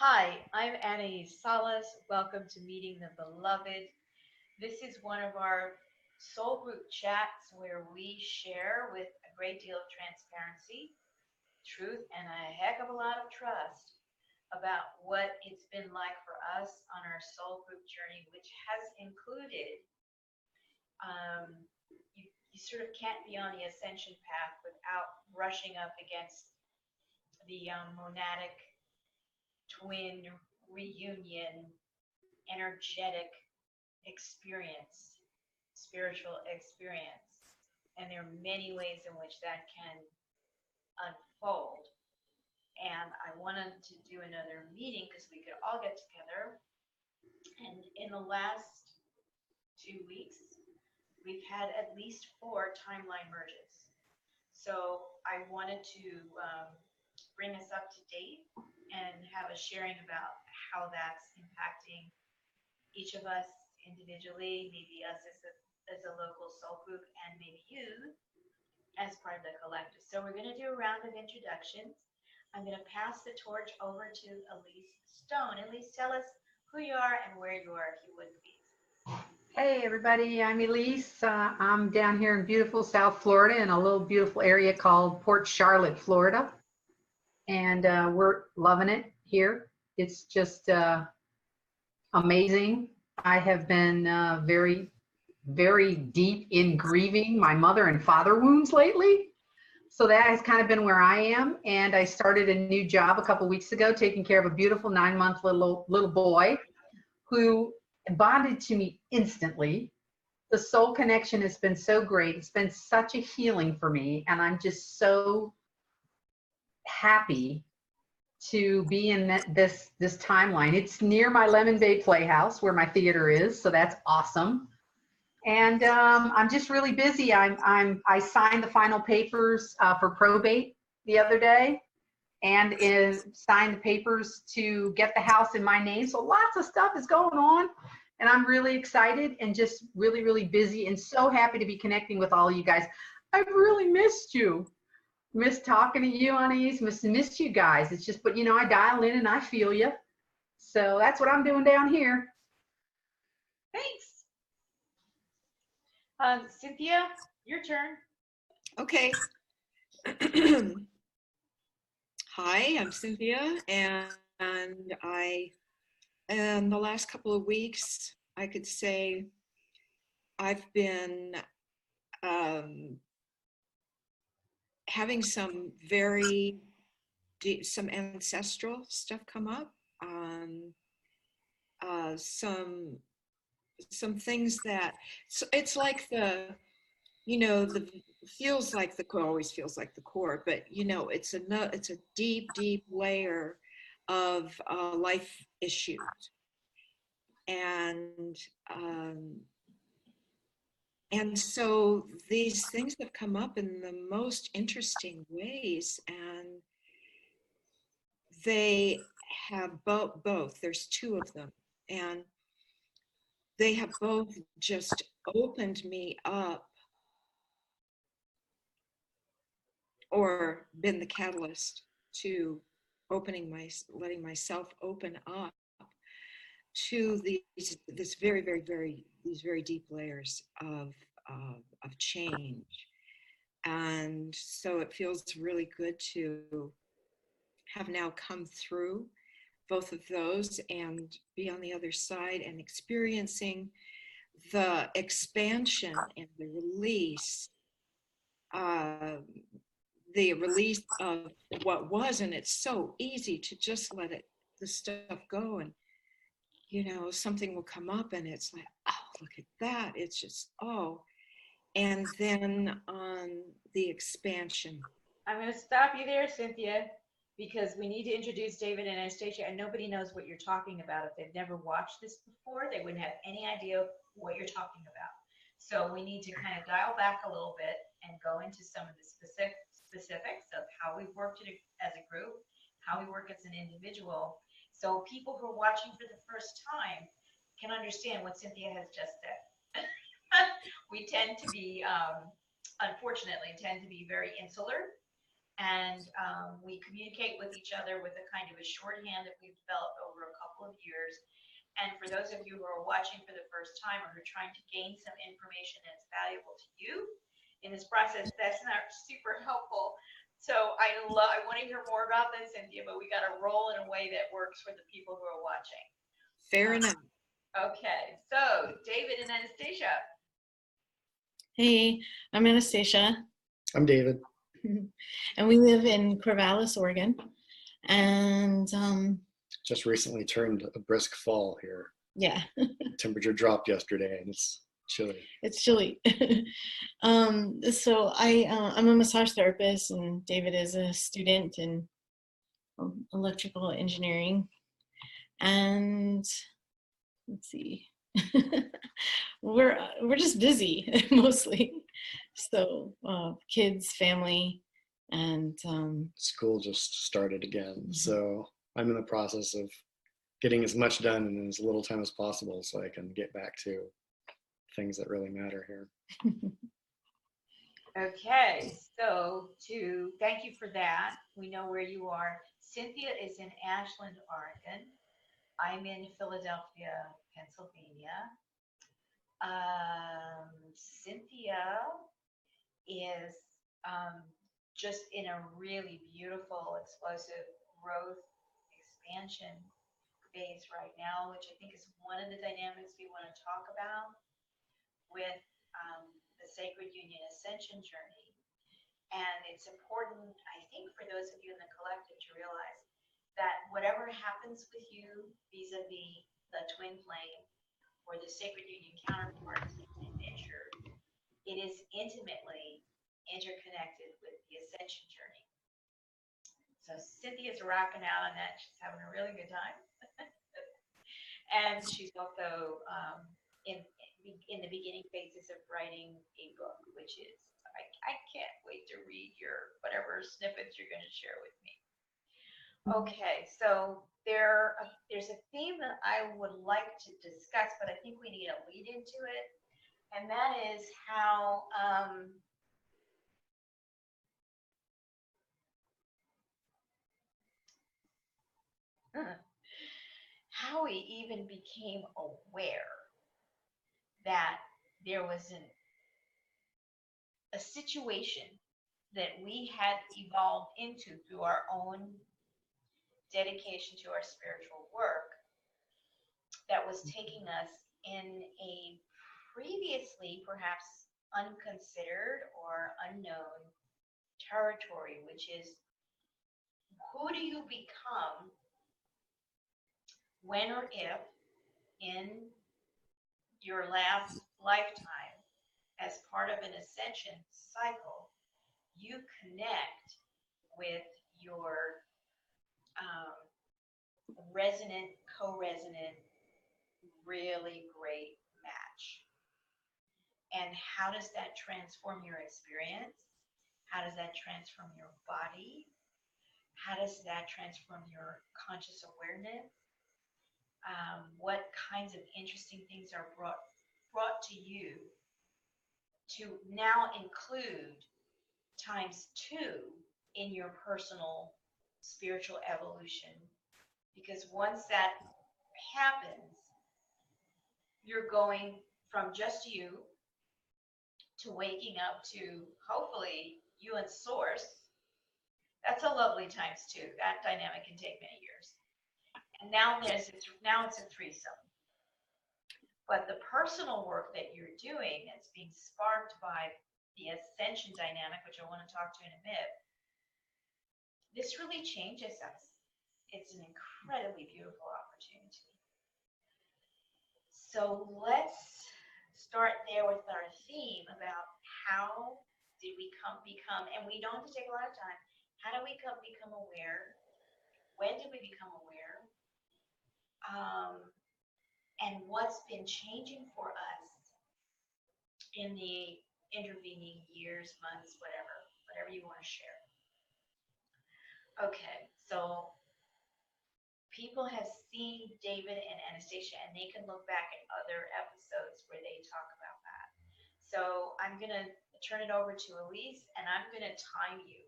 Hi, I'm Annie Salas. Welcome to Meeting the Beloved. This is one of our soul group chats where we share with a great deal of transparency, truth, and a heck of a lot of trust about what it's been like for us on our soul group journey, which has included um, you sort of can't be on the ascension path without brushing up against the monadic twin reunion energetic experience, spiritual experience. And there are many ways in which that can unfold. And I wanted to do another meeting because we could all get together. And in the last 2 weeks, we've had at least 4 timeline merges. So I wanted to bring us up to date and have a sharing about how that's impacting each of us individually, maybe us as a local soul group, and maybe you as part of the collective. So we're going to do a round of introductions. I'm going to pass the torch over to Elise Stone. Elise, tell us who you are and where you are, if you would, please. Hey everybody, I'm Elise. I'm down here in beautiful South Florida in a little beautiful area called Port Charlotte, Florida. And we're loving it here. It's just amazing. I have been very, very deep in grieving my mother and father wounds lately. So that has kind of been where I am. And I started a new job a couple weeks ago, taking care of a beautiful 9-month little boy who bonded to me instantly. The soul connection has been so great. It's been such a healing for me. And I'm just so happy to be in this timeline. It's near my Lemon Bay Playhouse where my theater is. So that's awesome. And I'm just really busy. I signed the final papers for probate the other day and signed the papers to get the house in my name. So lots of stuff is going on. And I'm really excited and just really, really busy and so happy to be connecting with all of you guys. I've really missed you. Missed talking to you, Anais. Missed you guys. It's just, but you know, I dial in and I feel you. So that's what I'm doing down here. Thanks. Cynthia, your turn. Okay. Hi, I'm Cynthia, and I, in the last couple of weeks, I could say I've been having some very deep, some ancestral stuff come up, some things that, so it's like the, you know, the feels like the core, always feels like the core, but you know, it's a deep, deep layer of life issues. And so these things have come up in the most interesting ways, and they have both, there's 2 of them, and they have both just opened me up or been the catalyst to letting myself open up to these very deep layers of change. And so it feels really good to have now come through both of those and be on the other side and experiencing the expansion and the release of what was. And it's so easy to just let the stuff go, and you know, something will come up and it's like, oh, look at that. It's just, oh. And then on the expansion. I'm going to stop you there, Cynthia, because we need to introduce David and Anastasia, and nobody knows what you're talking about. If they've never watched this before, they wouldn't have any idea what you're talking about. So we need to kind of dial back a little bit and go into some of the specifics of how we worked as a group, how we work as an individual, so people who are watching for the first time can understand what Cynthia has just said. We tend to be, unfortunately, very insular And we communicate with each other with a kind of a shorthand that we've developed over a couple of years. And for those of you who are watching for the first time or who are trying to gain some information that's valuable to you in this process, that's not super helpful. So I want to hear more about this, Cynthia, but we got to roll in a way that works for the people who are watching. Fair enough. Okay, so David and Anastasia. Hey, I'm Anastasia. I'm David. And we live in Corvallis, Oregon. And Just recently turned a brisk fall here. yeah, Temperature dropped yesterday and it's chilly. it's chilly. So I'm a massage therapist, and David is a student in electrical engineering. And let's see, we're just busy mostly. So kids, family, and School just started again. So I'm in the process of getting as much done in as little time as possible so I can get back to things that really matter here. Okay, so thank you for that. We know where you are. Cynthia is in Ashland, Oregon. I'm in Philadelphia, Pennsylvania. Cynthia is just in a really beautiful, explosive growth expansion phase right now, which I think is one of the dynamics we want to talk about with the Sacred Union Ascension journey. And it's important, I think, for those of you in the collective to realize that whatever happens with you vis-a-vis the twin flame or the Sacred Union counterparts in nature, it is intimately interconnected with the ascension journey. So Cynthia's rocking out on that. She's having a really good time. And she's also in the beginning phases of writing a book, which is, I can't wait to read your whatever snippets you're going to share with me. Okay, so there's a theme that I would like to discuss, but I think we need a lead into it. And that is how how we even became aware that there was a situation that we had evolved into through our own dedication to our spiritual work that was taking us in a previously perhaps unconsidered or unknown territory, which is, who do you become when or if in your last lifetime, as part of an ascension cycle, you connect with your resonant, co-resonant, really great match. And how does that transform your experience? How does that transform your body? How does that transform your conscious awareness? What kinds of interesting things are brought to you to now include ×2 in your personal spiritual evolution? Because once that happens, you're going from just you to waking up to hopefully you and source. That's a lovely ×2. That dynamic can take many years. And now it's a threesome. But the personal work that you're doing that's being sparked by the ascension dynamic, which I want to talk to in a bit, this really changes us. It's an incredibly beautiful opportunity. So let's start there with our theme about how did we become, and we don't have to take a lot of time, how do we become aware? When did we become aware? And what's been changing for us in the intervening years, months, whatever you want to share. Okay, so people have seen David and Anastasia, and they can look back at other episodes where they talk about that. So I'm going to turn it over to Elise, and I'm going to time you.